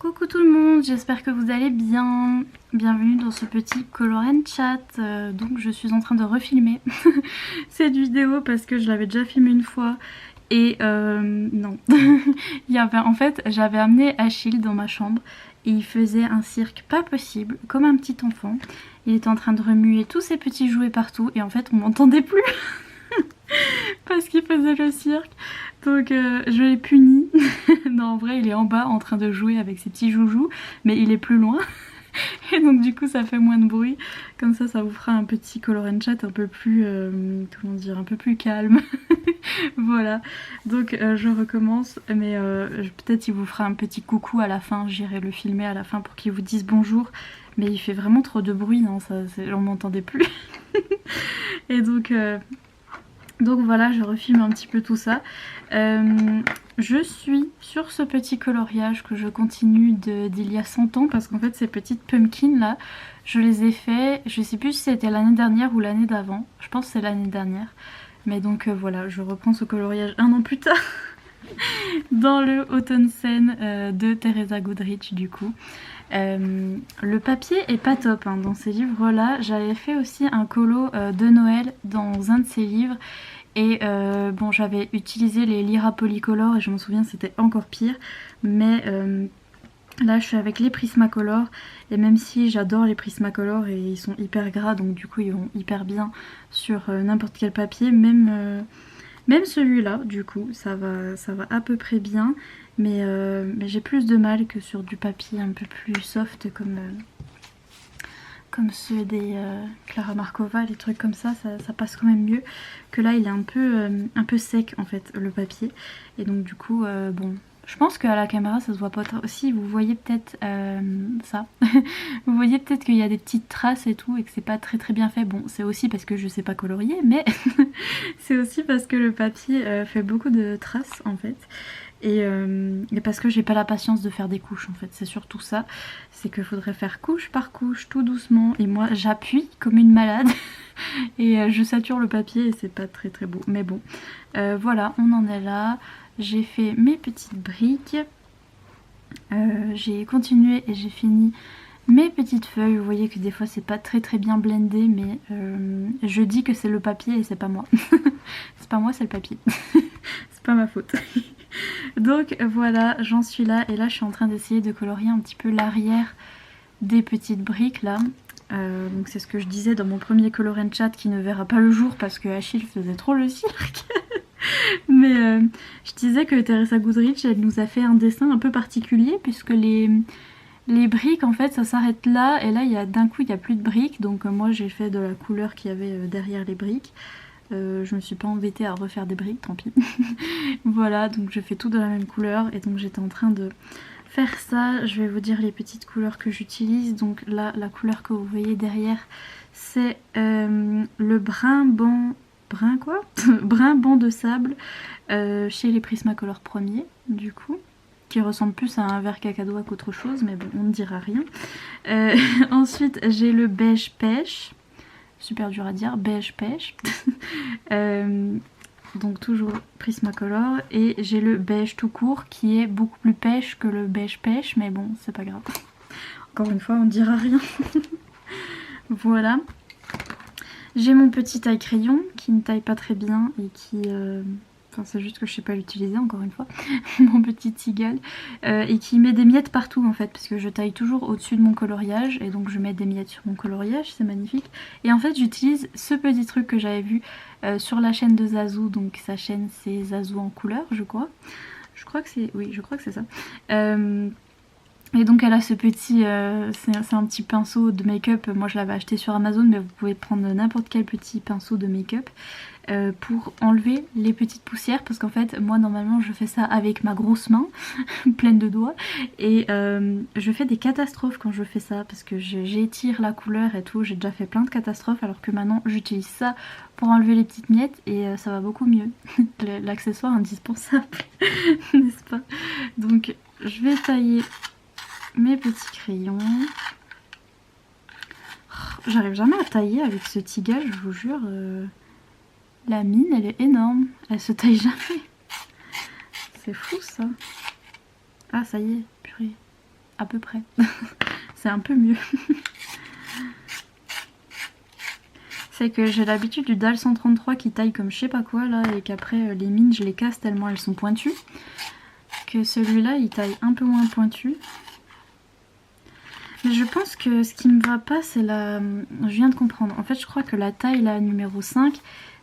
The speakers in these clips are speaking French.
Coucou tout le monde, j'espère que vous allez bien. Bienvenue dans ce petit Color and Chat. Donc je suis en train de refilmer cette vidéo parce que je l'avais déjà filmée une fois. Et non. En fait, j'avais amené Achille dans ma chambre et il faisait un cirque pas possible, comme un petit enfant. Il était en train de remuer tous ses petits jouets partout et en fait on m'entendait plus. Parce qu'il faisait le cirque. Donc je l'ai puni. Non, en vrai il est en bas en train de jouer avec ses petits joujoux, mais il est plus loin. Et donc du coup ça fait moins de bruit. Comme ça vous fera un petit color and chat un peu plus, comment dire, un peu plus calme. Voilà, donc je recommence, mais peut-être il vous fera un petit coucou à la fin. J'irai le filmer à la fin pour qu'il vous dise bonjour. Mais il fait vraiment trop de bruit, hein, on m'entendait plus. Et donc voilà, je refilme un petit peu tout ça. Je suis sur ce petit coloriage que je continue d'il y a 100 ans parce qu'en fait ces petites pumpkins là, je les ai fait, je sais plus si c'était l'année dernière ou l'année d'avant, je pense que c'est l'année dernière. Mais donc voilà, je reprends ce coloriage un an plus tard dans le Autumn Scene de Teresa Goodrich du coup. Le papier est pas top hein, dans ces livres là. J'avais fait aussi un colo de Noël dans un de ces livres et bon, j'avais utilisé les Lyra Polycolor et je me souviens c'était encore pire, mais là je suis avec les Prismacolor et même si j'adore les Prismacolor et ils sont hyper gras donc du coup ils vont hyper bien sur n'importe quel papier, même celui-là du coup ça va à peu près bien. Mais j'ai plus de mal que sur du papier un peu plus soft comme ceux des Clara Markova, les trucs comme ça passe quand même mieux. Que là il est un peu sec en fait le papier. Et donc du coup bon, je pense qu'à la caméra ça se voit pas trop. Si vous voyez peut-être ça, vous voyez peut-être qu'il y a des petites traces et tout et que c'est pas très bien fait. Bon, c'est aussi parce que je sais pas colorier, mais c'est aussi parce que le papier fait beaucoup de traces en fait. Et parce que j'ai pas la patience de faire des couches en fait, c'est surtout ça, c'est qu'il faudrait faire couche par couche tout doucement et moi j'appuie comme une malade et je sature le papier et c'est pas très beau, mais bon voilà, on en est là. J'ai fait mes petites briques, j'ai continué et j'ai fini mes petites feuilles. Vous voyez que des fois c'est pas très bien blendé, mais je dis que c'est le papier et c'est pas moi. C'est pas moi, c'est le papier. C'est pas ma faute. Donc voilà, j'en suis là et là je suis en train d'essayer de colorier un petit peu l'arrière des petites briques là. Donc c'est ce que je disais dans mon premier color and chat qui ne verra pas le jour parce que Achille faisait trop le cirque. Mais je disais que Teresa Goodrich elle nous a fait un dessin un peu particulier puisque les briques en fait ça s'arrête là et là d'un coup il n'y a plus de briques. Donc moi j'ai fait de la couleur qu'il y avait derrière les briques. Je me suis pas embêtée à refaire des briques, tant pis. Voilà, donc je fais tout de la même couleur et donc j'étais en train de faire ça. Je vais vous dire les petites couleurs que j'utilise. Donc là, la couleur que vous voyez derrière, c'est le brun banc de sable chez les Prismacolor premiers, du coup, qui ressemble plus à un vert cacadois qu'autre chose, mais bon, on ne dira rien. Ensuite, j'ai le beige pêche. Super dur à dire, beige pêche. Donc toujours Prismacolor. Et j'ai le beige tout court qui est beaucoup plus pêche que le beige pêche, mais bon, c'est pas grave. Encore une fois, on dira rien. Voilà. J'ai mon petit taille-crayon qui ne taille pas très bien et qui... Enfin, c'est juste que je sais pas l'utiliser encore une fois. Mon petit Seagull. Et qui met des miettes partout en fait. Parce que je taille toujours au-dessus de mon coloriage. Et donc je mets des miettes sur mon coloriage. C'est magnifique. Et en fait j'utilise ce petit truc que j'avais vu sur la chaîne de Zazou. Donc sa chaîne c'est Zazou en couleur je crois. Je crois que c'est... Oui, je crois que c'est ça. Et donc elle a ce petit... c'est un petit pinceau de make-up. Moi je l'avais acheté sur Amazon. Mais vous pouvez prendre n'importe quel petit pinceau de make-up. Pour enlever les petites poussières parce qu'en fait moi normalement je fais ça avec ma grosse main pleine de doigts et je fais des catastrophes quand je fais ça parce que j'étire la couleur et tout, j'ai déjà fait plein de catastrophes alors que maintenant j'utilise ça pour enlever les petites miettes et ça va beaucoup mieux. L'accessoire indispensable n'est-ce pas? Donc je vais tailler mes petits crayons. J'arrive jamais à tailler avec ce tigage, je vous jure. La mine elle est énorme, elle se taille jamais. C'est fou ça. Ah ça y est, purée. à peu près. C'est un peu mieux. C'est que j'ai l'habitude du DAL 133 qui taille comme je sais pas quoi là, et qu'après les mines je les casse tellement elles sont pointues. Que celui-là il taille un peu moins pointu. Mais je pense que ce qui me va pas c'est la... Je viens de comprendre. En fait je crois que la taille là numéro 5,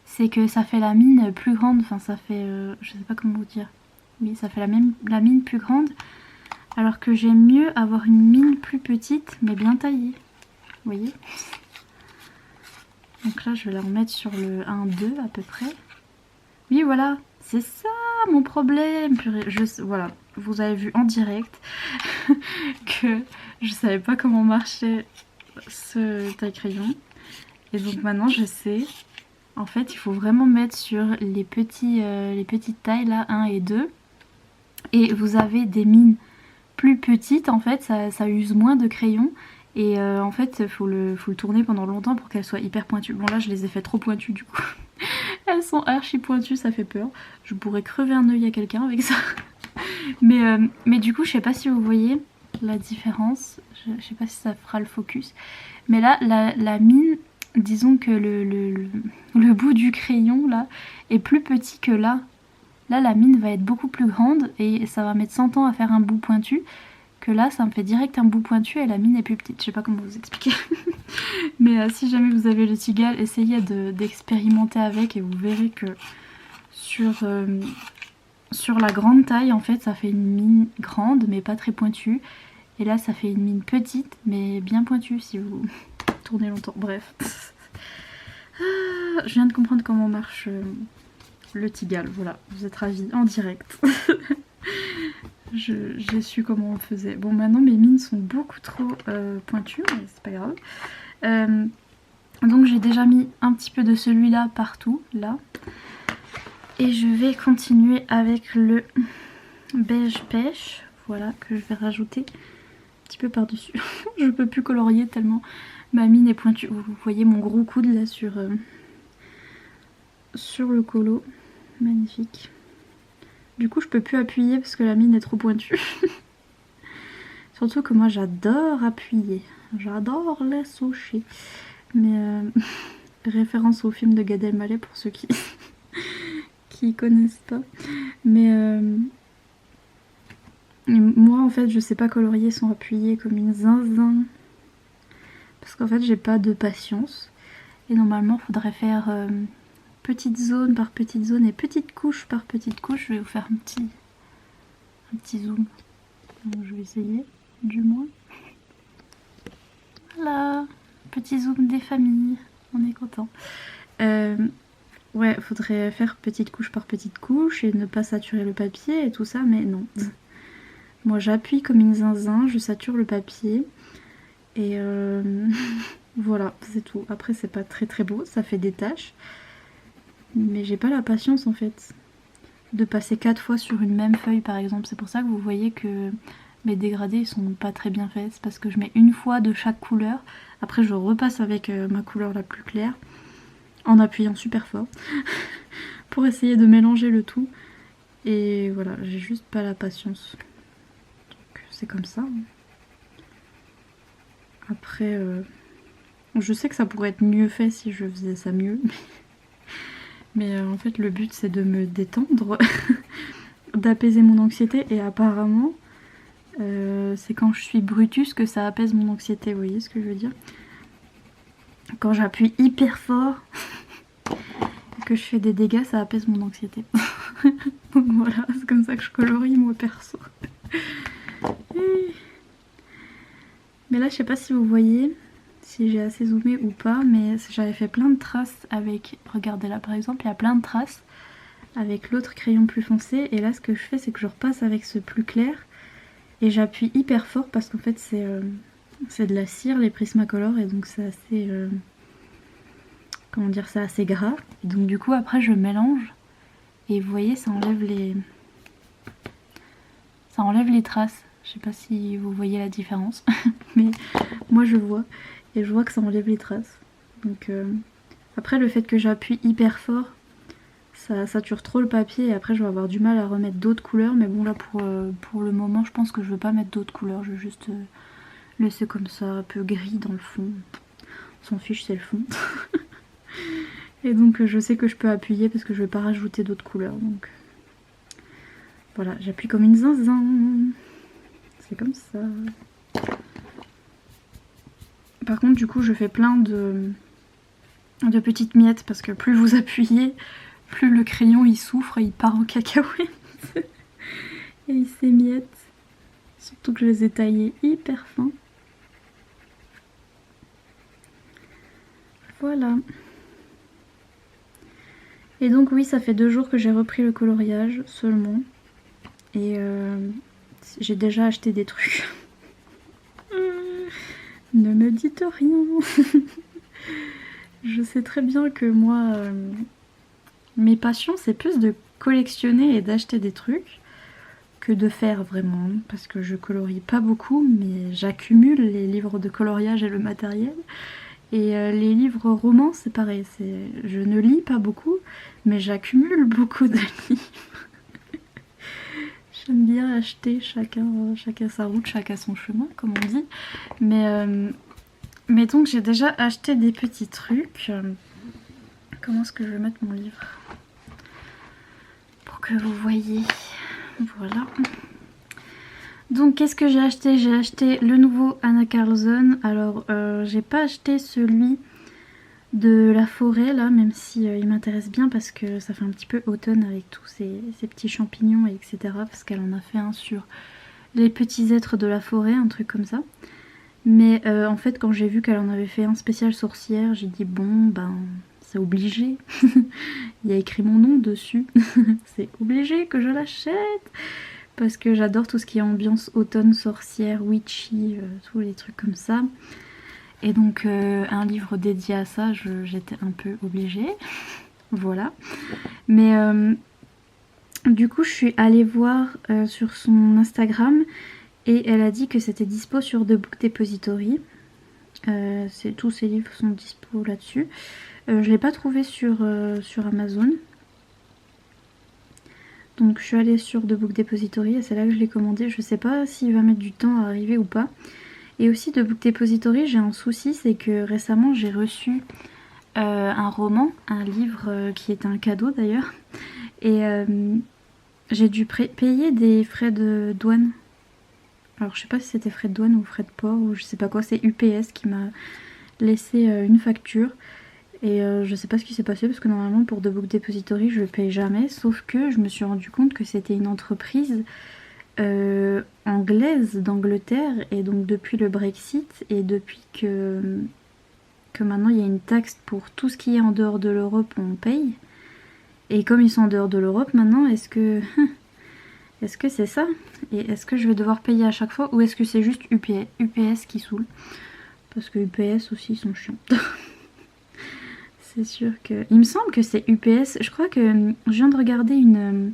c'est que ça fait la mine plus grande. Enfin ça fait... je sais pas comment vous dire. Oui ça fait la mine plus grande. Alors que j'aime mieux avoir une mine plus petite mais bien taillée. Vous voyez? Donc là je vais la remettre sur le 1-2 à peu près. Oui voilà, c'est ça mon problème. Purée, voilà, vous avez vu en direct que je savais pas comment marchait ce taille-crayon. Et donc maintenant je sais. En fait il faut vraiment mettre sur les petites tailles là, 1 et 2. Et vous avez des mines plus petites en fait, ça use moins de crayon. Et en fait, faut le tourner pendant longtemps pour qu'elles soient hyper pointues. Bon là, je les ai fait trop pointues du coup. Elles sont archi pointues, ça fait peur. Je pourrais crever un œil à quelqu'un avec ça. Mais du coup, je sais pas si vous voyez la différence. Je sais pas si ça fera le focus. Mais là, la mine, disons que le bout du crayon là est plus petit que là. Là, la mine va être beaucoup plus grande et ça va mettre 100 ans à faire un bout pointu. Que là ça me fait direct un bout pointu et la mine est plus petite. Je sais pas comment vous expliquer. Mais si jamais vous avez le Tigal, essayez d'expérimenter avec et vous verrez que sur la grande taille en fait ça fait une mine grande mais pas très pointue. Et là ça fait une mine petite mais bien pointue si vous tournez longtemps. Bref. Je viens de comprendre comment marche le Tigal. Voilà, vous êtes ravis en direct. J'ai su comment on faisait. Bon maintenant mes mines sont beaucoup trop pointues, mais c'est pas grave. Donc j'ai déjà mis un petit peu de celui-là partout, là. Et je vais continuer avec le beige pêche, voilà, que je vais rajouter un petit peu par-dessus. Je peux plus colorier tellement ma mine est pointue. Vous voyez mon gros coude là sur le colo. Magnifique. Du coup je peux plus appuyer parce que la mine est trop pointue. Surtout que moi j'adore appuyer. J'adore les sushis. Mais référence au film de Gad Elmaleh pour ceux qui connaissent pas. Mais moi en fait je sais pas colorier sans appuyer comme une zinzin. Parce qu'en fait j'ai pas de patience. Et normalement il faudrait faire... petite zone par petite zone et petite couche par petite couche. Je vais vous faire un petit zoom. Donc, je vais essayer, du moins. Voilà, petit zoom des familles. On est content. Ouais, faudrait faire petite couche par petite couche et ne pas saturer le papier et tout ça, mais non. Moi j'appuie comme une zinzin, je sature le papier et voilà, c'est tout. Après c'est pas très très beau, ça fait des taches. Mais j'ai pas la patience en fait de passer 4 fois sur une même feuille par exemple. C'est pour ça que vous voyez que mes dégradés ils sont pas très bien faits. C'est parce que je mets une fois de chaque couleur. Après je repasse avec ma couleur la plus claire en appuyant super fort pour essayer de mélanger le tout. Et voilà, j'ai juste pas la patience. Donc c'est comme ça. Après je sais que ça pourrait être mieux fait si je faisais ça mieux. Mais en fait le but c'est de me détendre, d'apaiser mon anxiété et apparemment c'est quand je suis Brutus que ça apaise mon anxiété, vous voyez ce que je veux dire? Quand j'appuie hyper fort et que je fais des dégâts ça apaise mon anxiété. Donc voilà, c'est comme ça que je colorie moi perso. Mais là je sais pas si vous voyez, si j'ai assez zoomé ou pas, mais j'avais fait plein de traces avec, regardez là par exemple, il y a plein de traces avec l'autre crayon plus foncé, et là ce que je fais c'est que je repasse avec ce plus clair et j'appuie hyper fort parce qu'en fait c'est de la cire les Prismacolor et donc c'est assez comment dire, c'est assez gras, et donc du coup après je mélange et vous voyez ça enlève les traces. Je sais pas si vous voyez la différence mais moi je vois. Et je vois que ça enlève les traces. Donc après le fait que j'appuie hyper fort, Ça sature trop le papier et après je vais avoir du mal à remettre d'autres couleurs. Mais bon là pour le moment je pense que je vais pas mettre d'autres couleurs. Je vais juste laisser comme ça un peu gris dans le fond. On s'en fiche, c'est le fond. Et donc je sais que je peux appuyer parce que je vais pas rajouter d'autres couleurs. Donc voilà, j'appuie comme une zinzin. C'est comme ça. Par contre du coup je fais plein de petites miettes parce que plus vous appuyez, plus le crayon il souffre et il part en cacahuète. Et il s'émiette. Surtout que je les ai taillés hyper fins. Voilà. Et donc oui, ça fait 2 jours que j'ai repris le coloriage seulement. Et j'ai déjà acheté des trucs. Ne me dites rien. Je sais très bien que moi, mes passions, c'est plus de collectionner et d'acheter des trucs que de faire vraiment. Parce que je colorie pas beaucoup, mais j'accumule les livres de coloriage et le matériel. Et les livres romans, c'est pareil. Je ne lis pas beaucoup, mais j'accumule beaucoup de livres. J'aime bien acheter, chacun sa route, chacun son chemin, comme on dit. Mais donc j'ai déjà acheté des petits trucs. Comment est-ce que je vais mettre mon livre pour que vous voyez? Voilà. Donc qu'est-ce que j'ai acheté? J'ai acheté le nouveau Anna Karlsson. Alors j'ai pas acheté celui de la forêt là, même si il m'intéresse bien parce que ça fait un petit peu automne avec tous ces petits champignons et etc. Parce qu'elle en a fait un sur les petits êtres de la forêt, un truc comme ça. Mais en fait quand j'ai vu qu'elle en avait fait un spécial sorcière, j'ai dit bon ben c'est obligé. Il y a écrit mon nom dessus. C'est obligé que je l'achète. Parce que j'adore tout ce qui est ambiance automne, sorcière, witchy, tous les trucs comme ça. Et donc un livre dédié à ça, j'étais un peu obligée. Voilà. Mais du coup je suis allée voir sur son Instagram et elle a dit que c'était dispo sur The Book Depository. Tous ses livres sont dispo là-dessus. Je ne l'ai pas trouvé sur Amazon. Donc je suis allée sur The Book Depository et c'est là que je l'ai commandé. Je sais pas s'il va mettre du temps à arriver ou pas. Et aussi de Book Depository, j'ai un souci, c'est que récemment j'ai reçu un roman, un livre qui est un cadeau d'ailleurs. Et j'ai dû payer des frais de douane. Alors je sais pas si c'était frais de douane ou frais de port ou je sais pas quoi, c'est UPS qui m'a laissé une facture. Et je sais pas ce qui s'est passé parce que normalement pour The Book Depository je le paye jamais, sauf que je me suis rendu compte que c'était une entreprise anglaise d'Angleterre et donc depuis le Brexit et depuis que maintenant il y a une taxe pour tout ce qui est en dehors de l'Europe, on paye. Et comme ils sont en dehors de l'Europe maintenant, est-ce que c'est ça? Et est-ce que je vais devoir payer à chaque fois ou est-ce que c'est juste UPS qui saoule? Parce que UPS aussi ils sont chiants. C'est sûr que... Il me semble que c'est UPS. Je crois que je viens de regarder une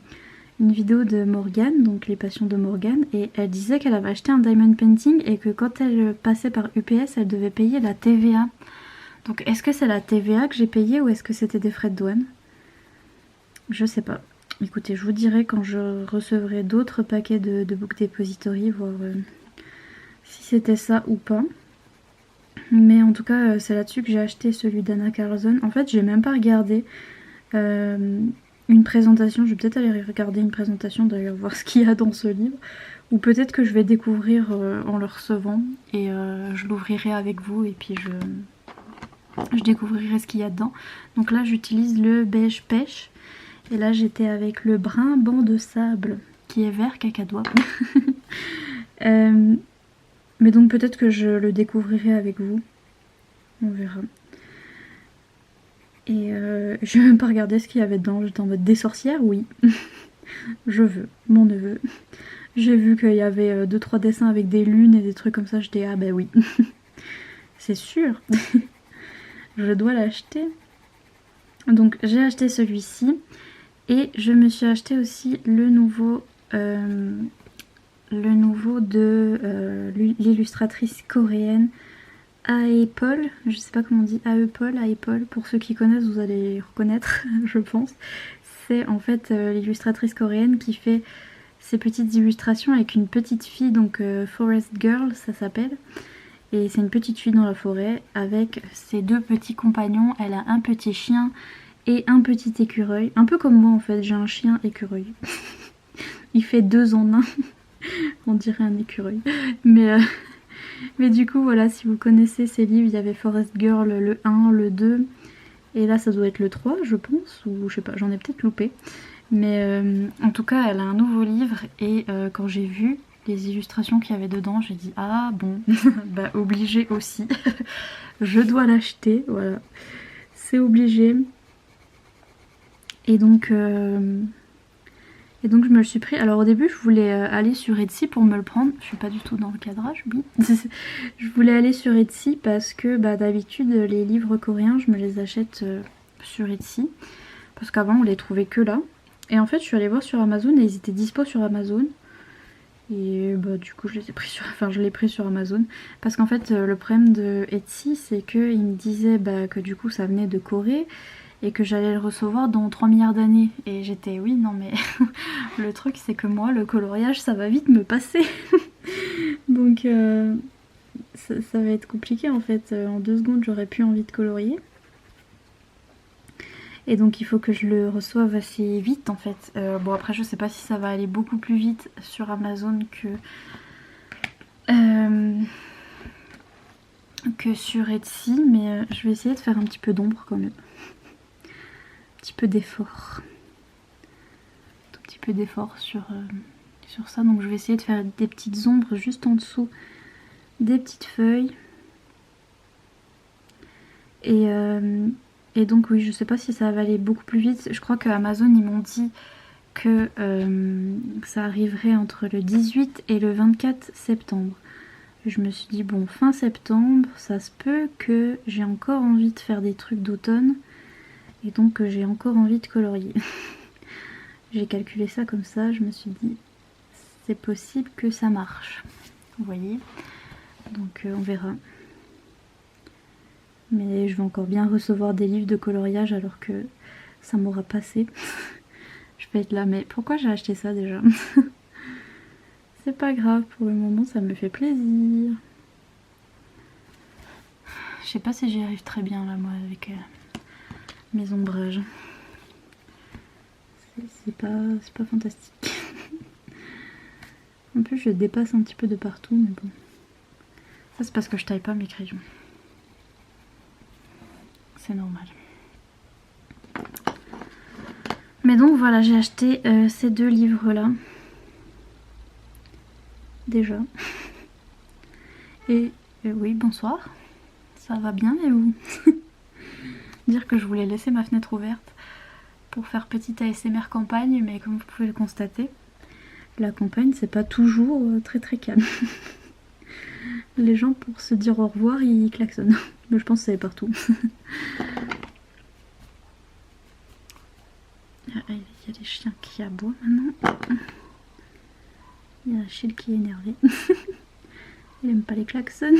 vidéo de Morgane, donc les passions de Morgane, et elle disait qu'elle avait acheté un diamond painting et que quand elle passait par UPS, elle devait payer la TVA. Donc est-ce que c'est la TVA que j'ai payée ou est-ce que c'était des frais de douane? Je sais pas. Écoutez, je vous dirai quand je recevrai d'autres paquets de Book Depository, voir si c'était ça ou pas. Mais en tout cas, c'est là-dessus que j'ai acheté celui d'Anna Karlsson. En fait, j'ai même pas regardé une présentation. Je vais peut-être aller regarder une présentation d'ailleurs, voir ce qu'il y a dans ce livre. Ou peut-être que je vais découvrir en le recevant et je l'ouvrirai avec vous et puis je découvrirai ce qu'il y a dedans. Donc là, j'utilise le beige pêche. Et là, j'étais avec le brun banc de sable qui est vert cacadois. Mais donc peut-être que je le découvrirai avec vous. On verra. Et je vais même pas regarder ce qu'il y avait dedans. J'étais en mode des sorcières, oui. Je veux, mon neveu. J'ai vu qu'il y avait 2-3 dessins avec des lunes et des trucs comme ça. J'étais ah bah oui. C'est sûr. Je dois l'acheter. Donc j'ai acheté celui-ci. Et je me suis acheté aussi le nouveau de l'illustratrice coréenne Ae Paul, je sais pas comment on dit, Ae Paul, pour ceux qui connaissent vous allez reconnaître je pense. c'est en fait l'illustratrice coréenne qui fait ces petites illustrations avec une petite fille, donc Forest Girl ça s'appelle. Et c'est une petite fille dans la forêt avec ses deux petits compagnons. Elle a un petit chien et un petit écureuil. Un peu comme moi en fait, j'ai un chien écureuil. Il fait 2 en 1. On dirait un écureuil. Mais du coup voilà, si vous connaissez ces livres, il y avait Forest Girl le 1, le 2. Et là ça doit être le 3 je pense. Ou je sais pas, j'en ai peut-être loupé. Mais en tout cas elle a un nouveau livre. Et quand j'ai vu les illustrations qu'il y avait dedans, j'ai dit ah bon, bah obligé aussi. Je dois l'acheter, voilà. C'est obligé. Et donc je me le suis pris. Alors au début je voulais aller sur Etsy pour me le prendre. Je suis pas du tout dans le cadrage, oui. Je voulais aller sur Etsy parce que bah, d'habitude les livres coréens je me les achète sur Etsy. Parce qu'avant on les trouvait que là. Et en fait je suis allée voir sur Amazon et ils étaient dispo sur Amazon. Et bah du coup je les ai pris sur, je l'ai pris sur Amazon. Parce qu'en fait le problème de Etsy c'est qu'ils me disaient bah, que du coup ça venait de Corée. Et que j'allais le recevoir dans 3 milliards d'années. Et j'étais oui non mais le truc c'est que moi le coloriage ça va vite me passer. Donc ça va être compliqué en fait. En 2 secondes j'aurais plus envie de colorier. Et donc il faut que je le reçoive assez vite en fait. Bon après je sais pas si ça va aller beaucoup plus vite sur Amazon que sur Etsy. Mais je vais essayer de faire un petit peu d'ombre quand même. Petit peu d'effort, tout petit peu d'effort sur ça, donc je vais essayer de faire des petites ombres juste en dessous des petites feuilles et donc oui je sais pas si ça va aller beaucoup plus vite. Je crois que Amazon ils m'ont dit que ça arriverait entre le 18 et le 24 septembre. Je me suis dit bon fin septembre ça se peut que j'ai encore envie de faire des trucs d'automne. Et donc j'ai encore envie de colorier. J'ai calculé ça comme ça, je me suis dit c'est possible que ça marche. Vous voyez. Donc on verra. Mais je vais encore bien recevoir des livres de coloriage alors que ça m'aura passé. Je vais être là, mais pourquoi j'ai acheté ça déjà? C'est pas grave, pour le moment ça me fait plaisir. Je sais pas si j'y arrive très bien là moi avec mes ombrages. C'est pas fantastique. En plus je dépasse un petit peu de partout, mais bon. Ça c'est parce que je taille pas mes crayons. C'est normal. Mais donc voilà, j'ai acheté ces 2 livres là. Déjà. Et oui, bonsoir. Ça va bien et vous? Dire que je voulais laisser ma fenêtre ouverte pour faire petite ASMR campagne, mais comme vous pouvez le constater, la campagne c'est pas toujours très très calme. Les gens pour se dire au revoir ils klaxonnent. Mais je pense que c'est partout. Il y a des chiens qui aboient maintenant. Il y a Achille qui est énervé. Il aime pas les klaxons.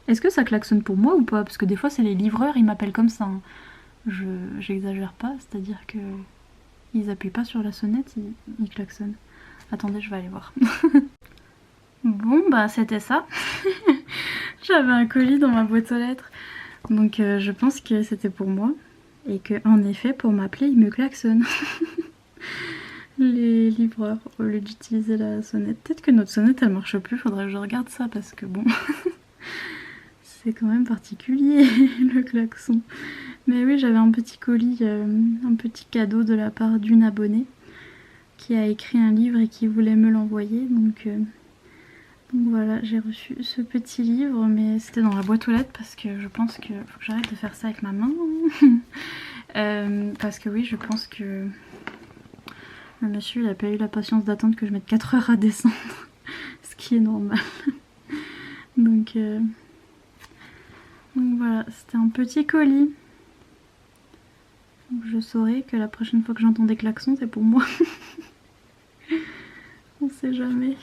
Est-ce que ça klaxonne pour moi ou pas? Parce que des fois c'est les livreurs, ils m'appellent comme ça. Hein. J'exagère pas, c'est-à-dire que ils appuient pas sur la sonnette, ils klaxonnent. Attendez, je vais aller voir. Bon bah c'était ça. J'avais un colis dans ma boîte aux lettres. Donc je pense que c'était pour moi. Et que en effet pour m'appeler ils me klaxonnent. Les livreurs au lieu d'utiliser la sonnette. Peut-être que notre sonnette elle marche plus, faudrait que je regarde ça parce que bon. C'est quand même particulier le klaxon. Mais oui, j'avais un petit colis, un petit cadeau de la part d'une abonnée qui a écrit un livre et qui voulait me l'envoyer. Donc voilà, j'ai reçu ce petit livre, mais c'était dans la boîte aux lettres parce que je pense qu'il faut que j'arrête de faire ça avec ma main. Parce que oui, je pense que le monsieur il a pas eu la patience d'attendre que je mette 4 heures à descendre. Ce qui est normal. Donc voilà, c'était un petit colis. Donc je saurai que la prochaine fois que j'entends des klaxons, c'est pour moi. On sait jamais.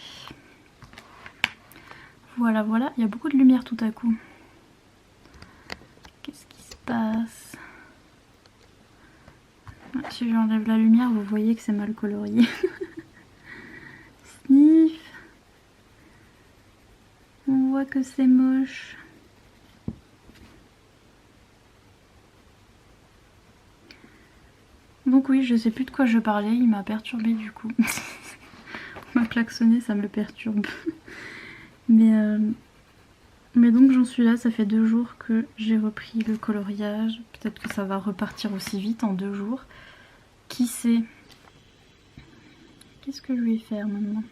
Voilà, voilà, il y a beaucoup de lumière tout à coup. Qu'est-ce qui se passe? Si j'enlève la lumière, vous voyez que c'est mal colorié. Sniff. On voit que c'est moche. Donc oui, je sais plus de quoi je parlais, il m'a perturbé du coup. On m'a klaxonné, ça me perturbe. Mais donc j'en suis là, ça fait 2 jours que j'ai repris le coloriage. Peut-être que ça va repartir aussi vite en 2 jours. Qui sait? Qu'est-ce que je vais faire maintenant?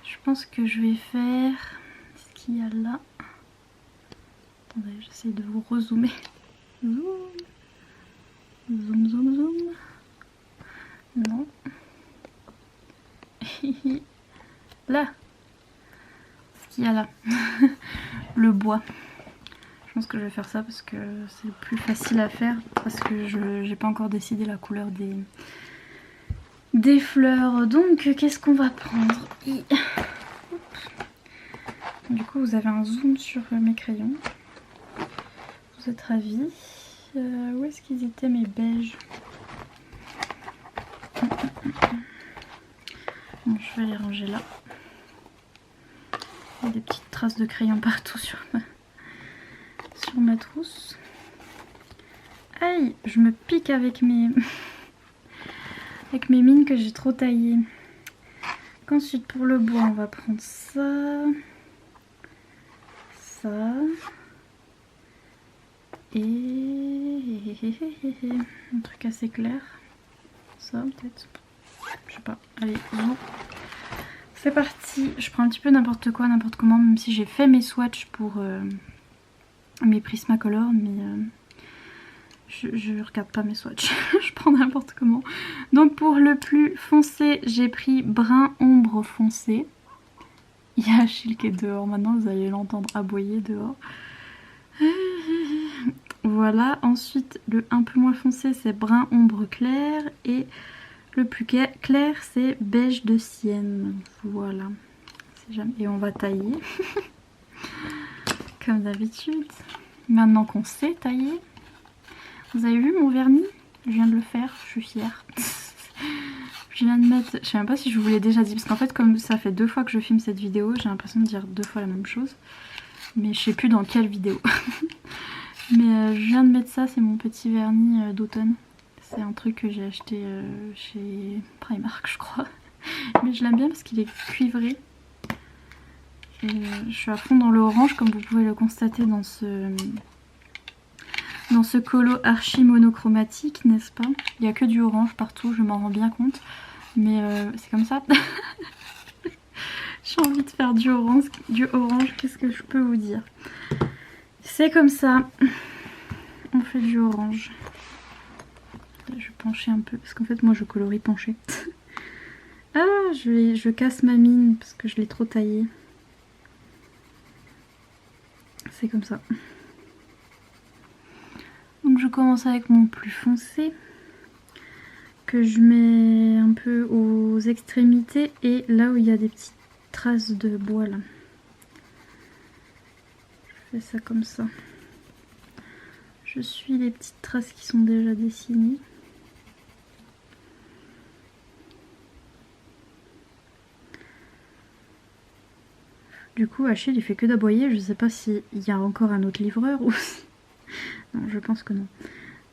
Je pense que je vais faire ce qu'il y a là. Attendez, j'essaie de vous rezoomer. Zoom. Zoom, zoom, zoom. Non. Là. Ce qu'il y a là. Le bois. Je pense que je vais faire ça parce que c'est le plus facile à faire. Parce que je n'ai pas encore décidé la couleur des fleurs. Donc, qu'est-ce qu'on va prendre? Du coup, vous avez un zoom sur mes crayons. Vous êtes ravis. Où est-ce qu'ils étaient mes beiges? Bon, je vais les ranger là. Il y a des petites traces de crayon partout sur ma trousse. Aïe, je me pique avec mes mines que j'ai trop taillées. Ensuite, pour le bois, on va prendre ça. Ça. Et un truc assez clair. Ça peut-être. Je sais pas. Allez, bon. C'est parti. Je prends un petit peu n'importe quoi, n'importe comment, même si j'ai fait mes swatchs pour mes Prismacolor, mais je regarde pas mes swatchs. Je prends n'importe comment. Donc pour le plus foncé, j'ai pris brun ombre foncé. Il y a Achille qui est dehors maintenant, vous allez l'entendre aboyer dehors. Voilà, ensuite le un peu moins foncé c'est brun ombre clair et le plus clair c'est beige de Sienne. Voilà. Et on va tailler. Comme d'habitude. Maintenant qu'on sait tailler. Vous avez vu mon vernis? Je viens de le faire, je suis fière. Je viens de mettre... Je sais même pas si je vous l'ai déjà dit, parce qu'en fait comme ça fait 2 fois que je filme cette vidéo, j'ai l'impression de dire 2 fois la même chose. Mais je sais plus dans quelle vidéo. Mais je viens de mettre ça, c'est mon petit vernis d'automne. C'est un truc que j'ai acheté chez Primark je crois. Mais je l'aime bien parce qu'il est cuivré. Et je suis à fond dans le orange comme vous pouvez le constater dans ce colo archi monochromatique, n'est-ce pas? Il n'y a que du orange partout, je m'en rends bien compte. Mais c'est comme ça. J'ai envie de faire du orange, qu'est-ce que je peux vous dire? C'est comme ça. On fait du orange. Je vais pencher un peu, parce qu'en fait moi je colorie penché. Ah, je casse ma mine parce que je l'ai trop taillée. C'est comme ça. Donc je commence avec mon plus foncé, que je mets un peu aux extrémités et là où il y a des petites traces de bois là. Je fais ça comme ça. Je suis les petites traces qui sont déjà dessinées. Du coup Achille il fait que d'aboyer, je sais pas s'il y a encore un autre livreur ou si... Non, je pense que non.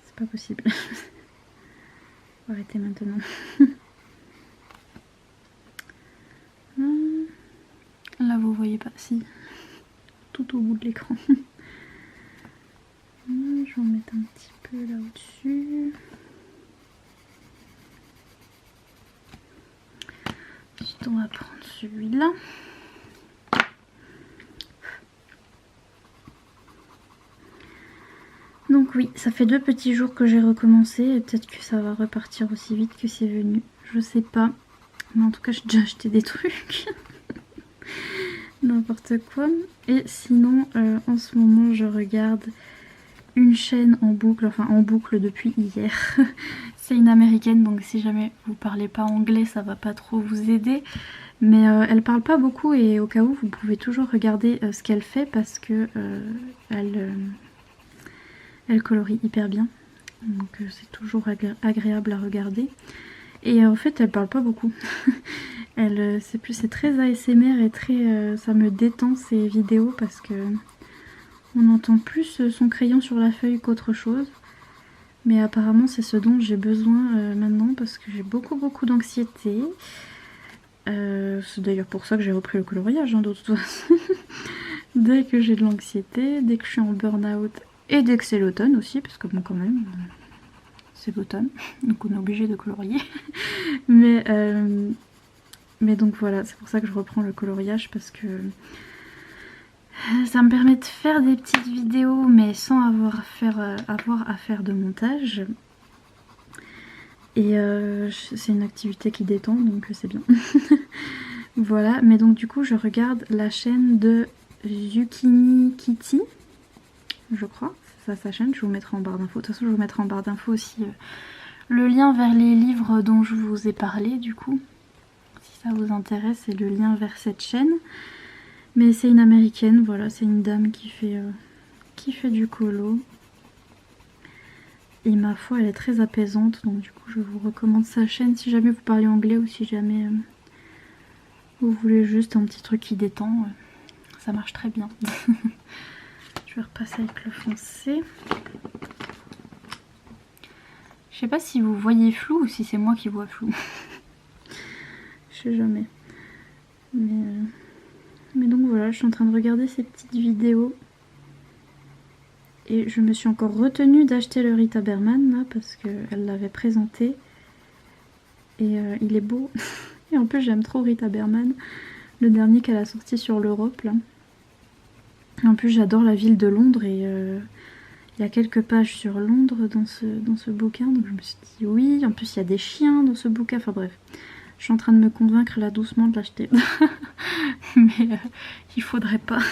C'est pas possible. Faut arrêter maintenant. Là vous voyez pas, si. Tout au bout de l'écran. Je vais en mettre un petit peu là au-dessus. Ensuite on va prendre celui-là. Donc oui, ça fait 2 petits jours que j'ai recommencé et peut-être que ça va repartir aussi vite que c'est venu. Je sais pas. Mais en tout cas j'ai déjà acheté des trucs. N'importe quoi. Et sinon en ce moment je regarde une chaîne en boucle, enfin en boucle depuis hier. C'est une américaine donc si jamais vous parlez pas anglais ça va pas trop vous aider. Mais elle parle pas beaucoup et au cas où vous pouvez toujours regarder ce qu'elle fait parce que elle colorie hyper bien. Donc c'est toujours agréable à regarder. Et en fait elle parle pas beaucoup. C'est très ASMR et très ça me détend ces vidéos parce que on entend plus son crayon sur la feuille qu'autre chose. Mais apparemment c'est ce dont j'ai besoin maintenant parce que j'ai beaucoup d'anxiété. C'est d'ailleurs pour ça que j'ai repris le coloriage hein, de toute façon. Dès que j'ai de l'anxiété, dès que je suis en burn-out et dès que c'est l'automne aussi, parce que bon quand même, c'est l'automne, donc on est obligé de colorier. mais donc voilà, c'est pour ça que je reprends le coloriage parce que ça me permet de faire des petites vidéos mais sans avoir à faire de montage. Et c'est une activité qui détend donc c'est bien. Voilà, mais donc du coup je regarde la chaîne de Zucchini Kitty, je crois, c'est ça sa chaîne, je vous mettrai en barre d'infos. De toute façon je vous mettrai en barre d'infos aussi le lien vers les livres dont je vous ai parlé du coup. Si ça vous intéresse, c'est le lien vers cette chaîne. Mais c'est une américaine, voilà, c'est une dame qui fait du colo. Et ma foi, elle est très apaisante, donc du coup je vous recommande sa chaîne si jamais vous parlez anglais ou si jamais vous voulez juste un petit truc qui détend. Ça marche très bien. Je vais repasser avec le foncé. Je sais pas si vous voyez flou ou si c'est moi qui vois flou. Je sais jamais. Mais donc voilà, je suis en train de regarder ces petites vidéos. Et je me suis encore retenue d'acheter le Rita Berman là, parce qu'elle l'avait présenté. Et il est beau. Et en plus j'aime trop Rita Berman. Le dernier qu'elle a sorti sur l'Europe là. Et en plus j'adore la ville de Londres et il y a quelques pages sur Londres dans ce bouquin. Donc je me suis dit oui. En plus il y a des chiens dans ce bouquin. Enfin bref. Je suis en train de me convaincre là doucement de l'acheter. Mais il faudrait pas.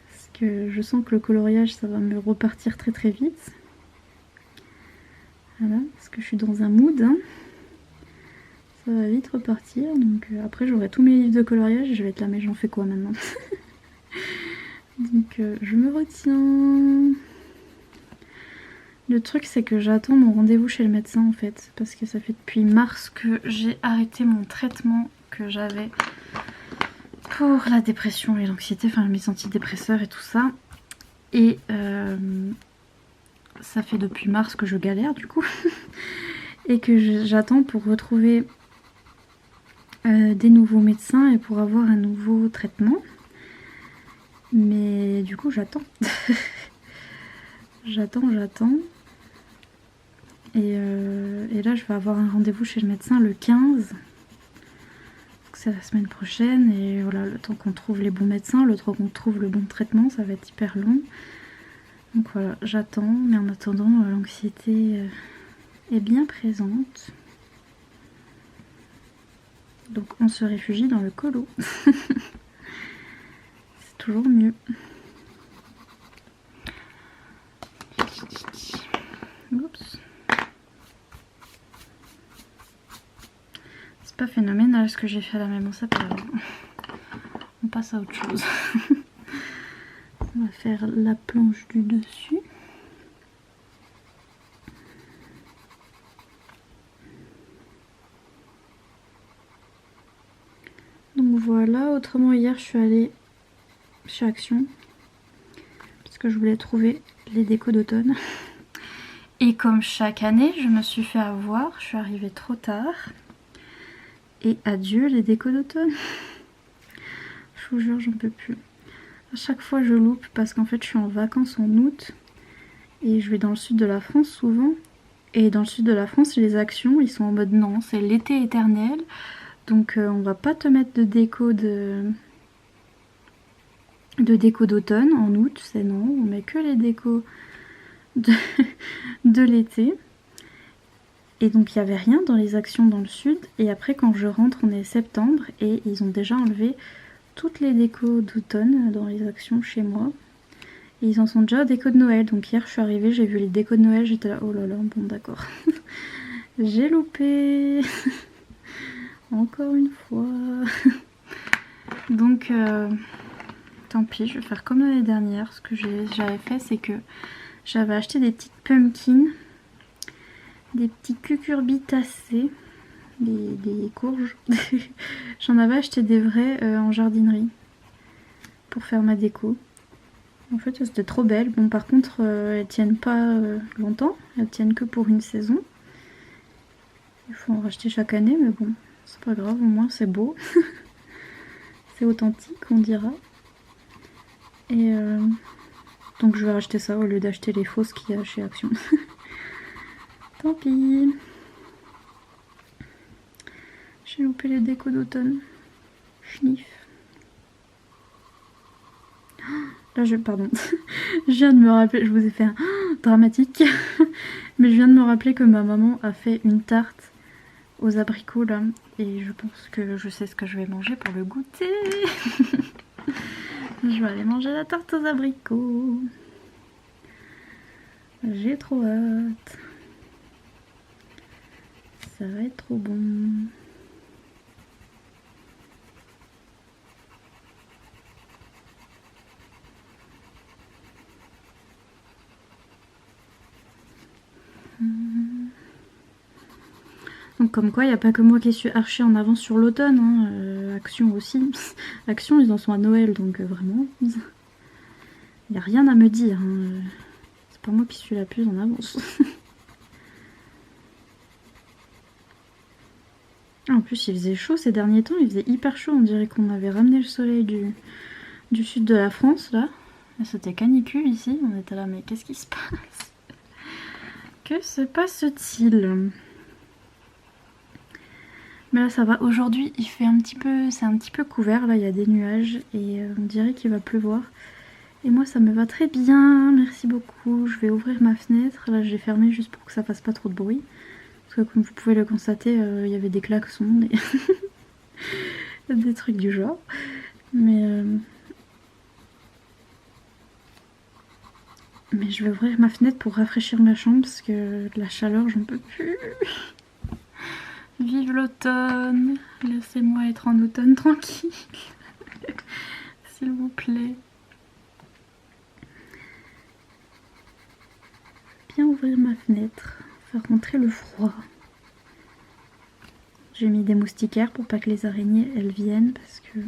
Parce que je sens que le coloriage ça va me repartir très vite. Voilà, parce que je suis dans un mood. Hein. Ça va vite repartir. Donc après j'aurai tous mes livres de coloriage et je vais être là mais j'en fais quoi maintenant? Donc je me retiens. Le truc c'est que j'attends mon rendez-vous chez le médecin en fait. Parce que ça fait depuis mars que j'ai arrêté mon traitement que j'avais pour la dépression et l'anxiété, enfin mes antidépresseurs et tout ça. Et ça fait depuis mars que je galère du coup. Et que j'attends pour retrouver des nouveaux médecins et pour avoir un nouveau traitement. Mais du coup j'attends. j'attends. Et là je vais avoir un rendez-vous chez le médecin le 15. C'est la semaine prochaine et voilà, le temps qu'on trouve les bons médecins, le temps qu'on trouve le bon traitement, ça va être hyper long. Donc voilà, j'attends, mais en attendant, l'anxiété est bien présente. Donc on se réfugie dans le colo. C'est toujours mieux. Oups. C'est pas phénoménal ce que j'ai fait à la maison, ça pas grave. On passe à autre chose. On va faire la planche du dessus. Donc voilà, autrement hier je suis allée chez Action parce que je voulais trouver les décos d'automne. Et comme chaque année, je me suis fait avoir, je suis arrivée trop tard. Et adieu les décos d'automne. Je vous jure, j'en peux plus. À chaque fois je loupe parce qu'en fait je suis en vacances en août. Et je vais dans le sud de la France souvent. Et dans le sud de la France, les Actions, ils sont en mode non, c'est l'été éternel. Donc on va pas te mettre de déco déco d'automne en août, c'est non. On met que les décos de l'été. Et donc il n'y avait rien dans les Actions dans le sud. Et après quand je rentre, on est septembre et ils ont déjà enlevé toutes les décos d'automne dans les Actions chez moi. Et ils en sont déjà aux décos de Noël. Donc hier je suis arrivée, j'ai vu les décos de Noël, j'étais là, oh là là, bon d'accord. J'ai loupé. Encore une fois. Donc tant pis, je vais faire comme l'année dernière. Ce que j'avais fait, c'est que J'avais acheté des petites pumpkins, des petits cucurbitacées, des courges. J'en avais acheté des vrais en jardinerie pour faire ma déco. En fait, c'était trop belle. Bon, par contre, elles tiennent pas longtemps. Elles tiennent que pour une saison. Il faut en racheter chaque année, mais bon, c'est pas grave. Au moins, c'est beau. C'est authentique, on dira. Et donc, je vais racheter ça au lieu d'acheter les fausses qu'il y a chez Action. Tant pis. J'ai loupé les décos d'automne. Schniff. Là, pardon, je viens de me rappeler, je vous ai fait un dramatique, mais je viens de me rappeler que ma maman a fait une tarte aux abricots là, et je pense que je sais ce que je vais manger pour le goûter. Je vais aller manger la tarte aux abricots. J'ai trop hâte. Ça va être trop bon. Donc comme quoi, il n'y a pas que moi qui suis archi en avance sur l'automne, hein. Action aussi. Action, ils en sont à Noël, donc vraiment, il n'y a rien à me dire. Hein. C'est pas moi qui suis la plus en avance. En plus, il faisait chaud ces derniers temps, il faisait hyper chaud. On dirait qu'on avait ramené le soleil du sud de la France, là. C'était canicule ici, on était là, mais qu'est-ce qui se passe? Que se passe-t-il? Mais là ça va, aujourd'hui il fait c'est un petit peu couvert, là il y a des nuages et on dirait qu'il va pleuvoir. Et moi ça me va très bien, merci beaucoup. Je vais ouvrir ma fenêtre, là j'ai fermé juste pour que ça fasse pas trop de bruit. Parce que comme vous pouvez le constater, il y avait des klaxons, des trucs du genre. Mais je vais ouvrir ma fenêtre pour rafraîchir ma chambre parce que de la chaleur j'en peux plus. Vive l'automne, laissez-moi être en automne tranquille, s'il vous plaît. Bien ouvrir ma fenêtre, faire rentrer le froid. J'ai mis des moustiquaires pour pas que les araignées elles viennent parce que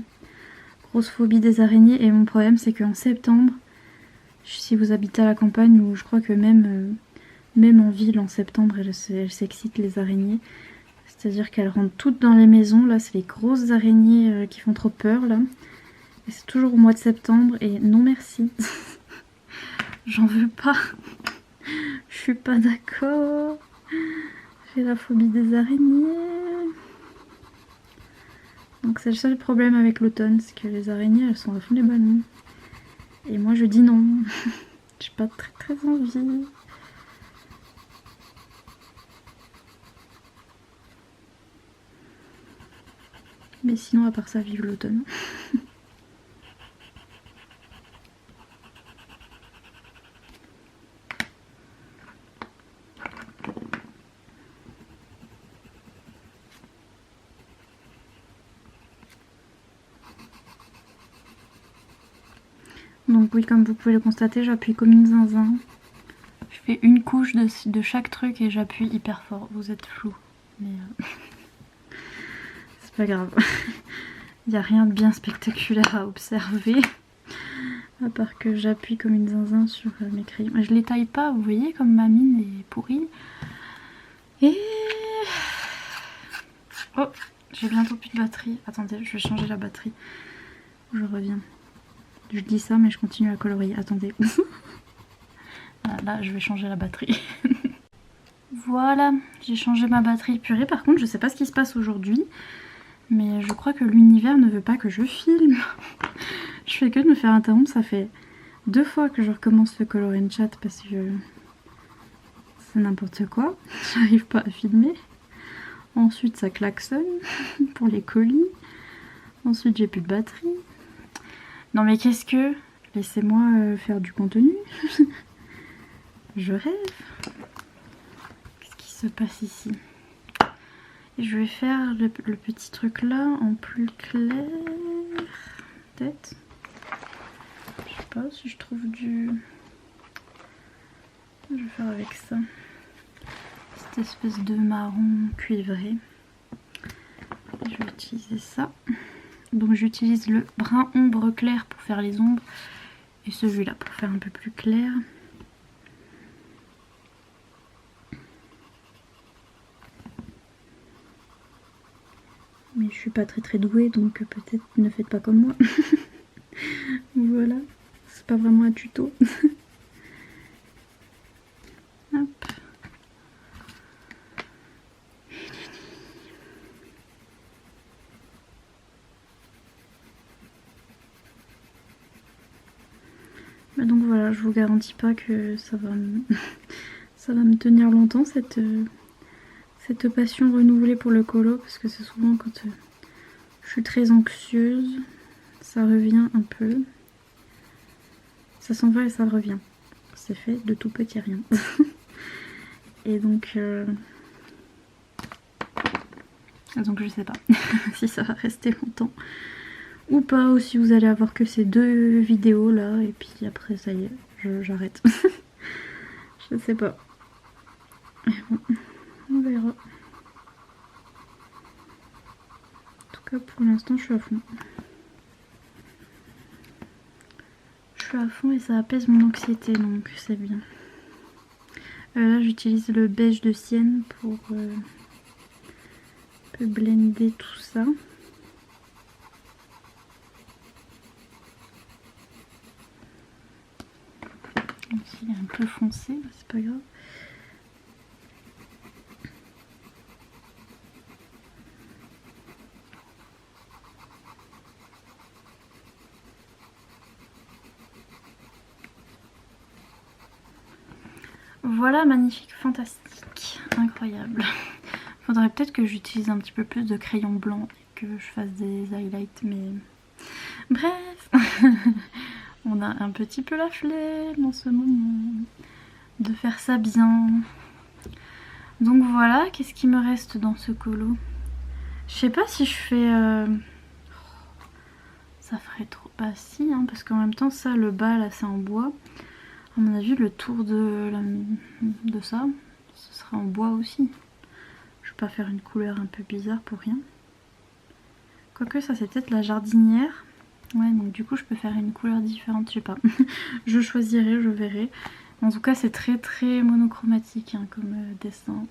grosse phobie des araignées. Et mon problème c'est qu'en septembre, si vous habitez à la campagne, ou je crois que même en ville en septembre elles s'excitent les araignées. C'est-à-dire qu'elles rentrent toutes dans les maisons, là c'est les grosses araignées qui font trop peur là. Et c'est toujours au mois de septembre et non merci. J'en veux pas. Je suis pas d'accord. J'ai la phobie des araignées. Donc c'est le seul problème avec l'automne, c'est que les araignées elles sont à fond des ballons. Et moi je dis non. J'ai pas très envie. Mais sinon, à part ça, vive l'automne. Donc oui, comme vous pouvez le constater, j'appuie comme une zinzin. Je fais une couche de chaque truc et j'appuie hyper fort. Vous êtes flou. Mais c'est pas grave. Il n'y a rien de bien spectaculaire à observer. À part que j'appuie comme une zinzin sur mes crayons. Je les taille pas, vous voyez, comme ma mine est pourrie. Et... oh, j'ai bientôt plus de batterie. Attendez, je vais changer la batterie. Je reviens. Je dis ça, mais je continue à colorier. Attendez. Là, je vais changer la batterie. Voilà, j'ai changé ma batterie. Purée, par contre, je sais pas ce qui se passe aujourd'hui. Mais je crois que l'univers ne veut pas que je filme. Je fais que de me faire interrompre. Ça fait 2 fois que je recommence le Color and Chat parce que c'est n'importe quoi. J'arrive pas à filmer. Ensuite, ça klaxonne pour les colis. Ensuite, j'ai plus de batterie. Non mais qu'est-ce que... Laissez-moi faire du contenu. Je rêve. Qu'est-ce qui se passe ici? Et je vais faire le petit truc là en plus clair. Peut-être. Je sais pas si je trouve du... Je vais faire avec ça. Cette espèce de marron cuivré. Je vais utiliser ça. Donc j'utilise le brun ombre clair pour faire les ombres. Et celui-là pour faire un peu plus clair. Mais je suis pas très douée, donc peut-être ne faites pas comme moi. Voilà, c'est pas vraiment un tuto. Hop. Bah donc voilà, je vous garantis pas que ça va me tenir longtemps cette passion renouvelée pour le colo, parce que c'est souvent quand je suis très anxieuse, ça revient un peu. Ça s'en va et ça revient. C'est fait de tout petit rien. Et donc je sais pas si ça va rester longtemps ou pas, ou si vous allez avoir que ces 2 vidéos là et puis après ça y est, j'arrête. Je sais pas. Bon, on verra. En tout cas pour l'instant je suis à fond. Je suis à fond et ça apaise mon anxiété, donc c'est bien. Là j'utilise le beige de Sienne pour un peu blender tout ça. Il est un peu foncé, c'est pas grave. Voilà, magnifique, fantastique, incroyable. Faudrait peut-être que j'utilise un petit peu plus de crayon blanc et que je fasse des highlights, mais bref. On a un petit peu la flemme en ce moment de faire ça bien. Donc voilà, qu'est-ce qui me reste dans ce colo? Je sais pas si je fais... Ça ferait trop... Bah si, hein, parce qu'en même temps ça, le bas là c'est en bois. À mon avis le tour de ça, ce sera en bois aussi. Je vais pas faire une couleur un peu bizarre pour rien. Quoique ça c'est peut-être la jardinière. Ouais, donc du coup je peux faire une couleur différente, je sais pas. Je choisirai, je verrai. En tout cas c'est très monochromatique hein, comme dessin.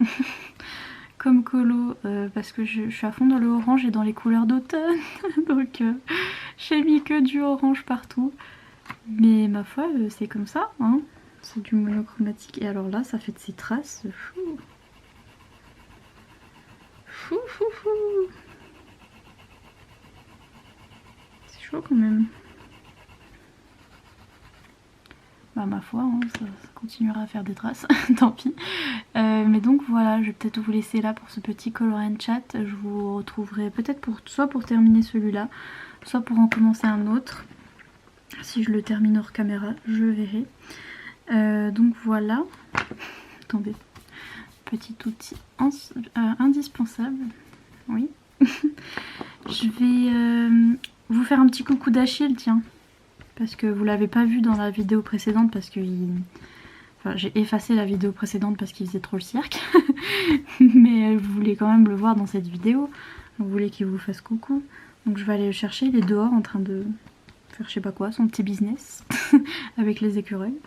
Comme colo, parce que je suis à fond dans le orange et dans les couleurs d'automne. Donc j'ai mis que du orange partout. Mais ma foi c'est comme ça, hein. C'est du monochromatique. Et alors là ça fait de ces traces. Fou. C'est chaud quand même. Bah ma foi, hein, ça continuera à faire des traces, tant pis. Mais donc voilà, je vais peut-être vous laisser là pour ce petit color and chat. Je vous retrouverai peut-être soit pour terminer celui-là, soit pour en commencer un autre. Si je le termine hors caméra, je verrai. Donc voilà. Attendez. Petit outil indispensable. Oui. Je vais vous faire un petit coucou d'Achille, tiens. Parce que vous l'avez pas vu dans la vidéo précédente parce que enfin, j'ai effacé la vidéo précédente parce qu'il faisait trop le cirque. Mais vous voulez quand même le voir dans cette vidéo. Vous voulez qu'il vous fasse coucou. Donc je vais aller le chercher, il est dehors en train de faire je sais pas quoi, son petit business avec les écureuils.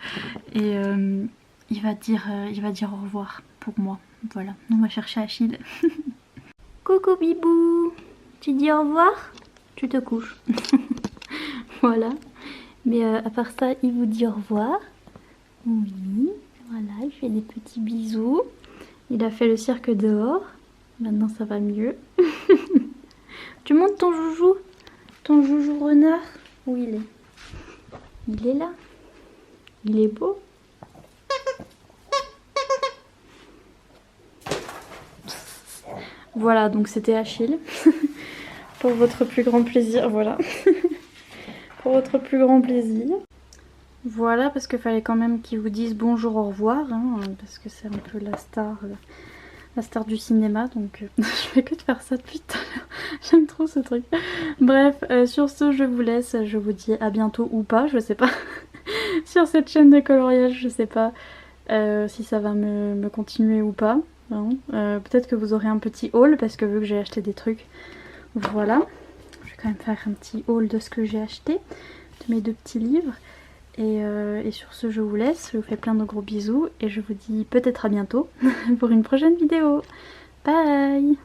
Et il va dire au revoir pour moi. Voilà, on va chercher Achille. Coucou Bibou, tu dis au revoir? Tu te couches. Voilà. Mais à part ça, il vous dit au revoir. Oui, voilà, il fait des petits bisous. Il a fait le cirque dehors. Maintenant, ça va mieux. Tu montes ton joujou? Ton joujou renard? Où il est? Il est là. Il est beau. Voilà, donc c'était Achille. Pour votre plus grand plaisir, voilà. Pour votre plus grand plaisir. Voilà, parce qu'il fallait quand même qu'ils vous disent bonjour, au revoir, hein, parce que c'est un peu la star du cinéma, donc je fais que de faire ça depuis tout à l'heure. J'aime trop ce truc. Bref, sur ce, je vous laisse, je vous dis à bientôt ou pas, je sais pas. Sur cette chaîne de coloriage, je sais pas. si ça va me continuer ou pas. Peut-être que vous aurez un petit haul parce que vu que j'ai acheté des trucs, voilà. Je vais quand même faire un petit haul de ce que j'ai acheté, de mes 2 petits livres. Et sur ce, je vous laisse, je vous fais plein de gros bisous et je vous dis peut-être à bientôt pour une prochaine vidéo. Bye!